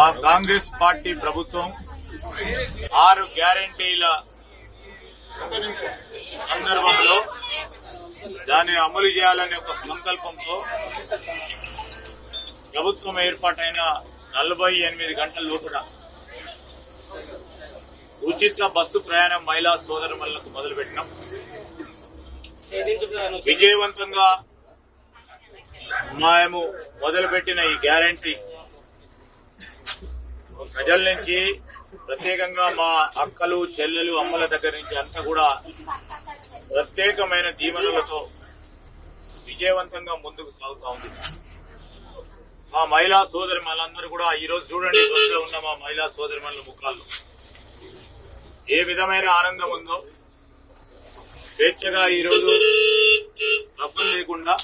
మా కాంగ్రెస్ పార్టీ ప్రభుత్వం 6 గ్యారెంటీల సందర్భంలో దాన్ని అమలు చేయాలనే ఒక సంకల్పంతో ప్రభుత్వం ఏర్పాటైన 48 గంటల లోపల ఉచిత బస్సు ప్రయాణం మహిళా సోదరులకు మొదలుపెట్టినాం. విజయవంతంగా మేము మొదలుపెట్టిన ఈ గ్యారంటీ ప్రజల నుంచి, ప్రత్యేకంగా మా అక్కలు, చెల్లెలు, అమ్మల దగ్గర నుంచి అంతా కూడా ప్రత్యేకమైన దీవెనలతో విజయవంతంగా ముందుకు సాగుతా ఉంది. మా మహిళా సోదరిమణులందరూ కూడా ఈరోజు చూడండి, బస్సులో ఉన్న మా మహిళా సోదరిమణుల ముఖాల్లో ఏ విధమైన ఆనందం ఉందో. స్వేచ్ఛగా ఈరోజు డబ్బులు లేకుండా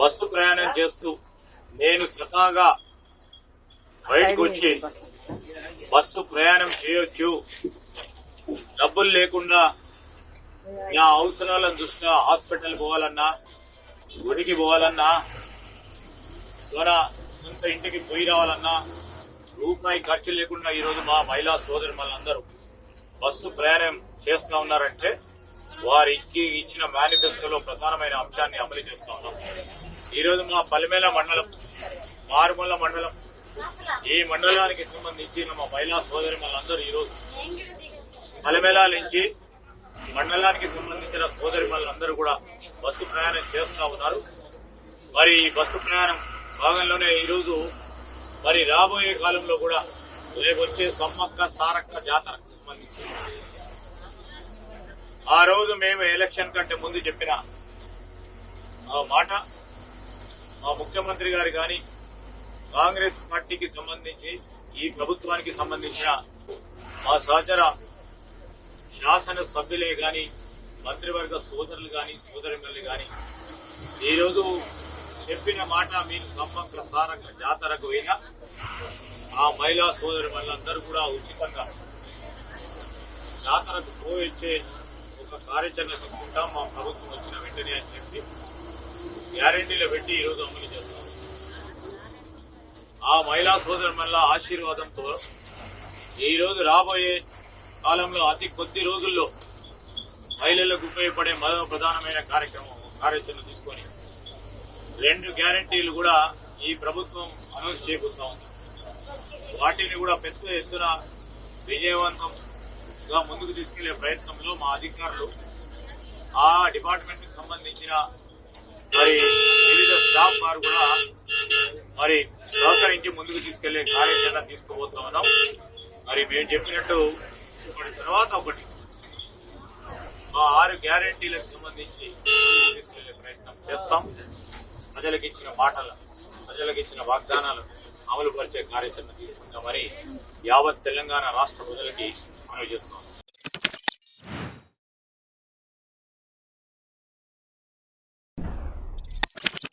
బస్సు ప్రయాణం చేస్తూ నేను స్వతహాగా బయటకు వచ్చి బస్సు ప్రయాణం చేయొచ్చు, డబ్బులు లేకుండా నా అవసరాలను దృష్ట్యా హాస్పిటల్ పోవాలన్నా, గుడికి పోవాలన్నా, ద్వారా సొంత ఇంటికి పోయి రావాలన్నా రూపాయి ఖర్చు లేకుండా ఈరోజు మా మహిళా సోదరులందరూ బస్సు ప్రయాణం చేస్తా ఉన్నారంటే వారికి ఇచ్చిన మేనిఫెస్టోలో ప్రధానమైన అంశాన్ని అమలు చేస్తా ఉన్నాం. ఈరోజు మా పలిమేల మండలం, మారుమల్ల మండలం, ఈ మండలానికి సంబంధించిన మా మహిళా సోదరిమణులందరూ ఈరోజు పలిమేల నుంచి మండలానికి సంబంధించిన సోదరిమణులందరూ కూడా బస్సు ప్రయాణం చేస్తా ఉన్నారు. మరి ఈ బస్సు ప్రయాణం భాగంలోనే ఈరోజు మరి రాబోయే కాలంలో కూడా రేపు వచ్చే సమ్మక్క సారక్క జాతరకు సంబంధించి ఆ రోజు మేము ఎలక్షన్ కంటే ముందు చెప్పిన ఆ మాట మా ముఖ్యమంత్రి గారు కానీ, కాంగ్రెస్ పార్టీకి సంబంధించి ఈ ప్రభుత్వానికి సంబంధించిన మా సహచర శాసన సభ్యులే గాని, మంత్రివర్గ సోదరులు గాని, సోదరిమణులు గాని ఈరోజు చెప్పిన మాట మీరు సమ్మక్క సారక్క జాతరకు పోయినా ఆ మహిళా సోదరిమణులందరూ కూడా ఉచితంగా జాతరకు పోవచ్చే ఒక కార్యాచరణ తీసుకుంటాం మా ప్రభుత్వం వచ్చిన వెంటనే అని చెప్పి గ్యారెంటీలు పెట్టి ఈరోజు అమలు చేస్తాం. ఆ మహిళా సోదరుల ఆశీర్వాదంతో ఈరోజు రాబోయే కాలంలో అతి కొద్ది రోజుల్లో మహిళలకు ఉపయోగపడే మరో ప్రధానమైన కార్యాచరణ తీసుకొని 2 గ్యారెంటీలు కూడా ఈ ప్రభుత్వం అనౌన్స్ చేయబోతా ఉంది. వాటిని కూడా పెద్ద ఎత్తున విజయవంతంగా ముందుకు తీసుకెళ్లే ప్రయత్నంలో మా అధికారులు, ఆ డిపార్ట్మెంట్ కి సంబంధించిన మరి వివిధ స్టాఫ్ వారు కూడా మరి సహకరించి ముందుకు తీసుకెళ్లే కార్యాచరణ తీసుకుపోతా ఉన్నాం. మరి మేము చెప్పినట్టు ఒకటి తర్వాత ఒకటి మా 6 గ్యారెంటీలకు సంబంధించి తీసుకెళ్లే ప్రయత్నం చేస్తాం. ప్రజలకు ఇచ్చిన మాటలు, ప్రజలకు ఇచ్చిన వాగ్దానాలు అమలు పరిచే కార్యాచరణ తీసుకుంటామని యావత్ తెలంగాణ రాష్ట్ర ప్రజలకి మనవి చేస్తాం.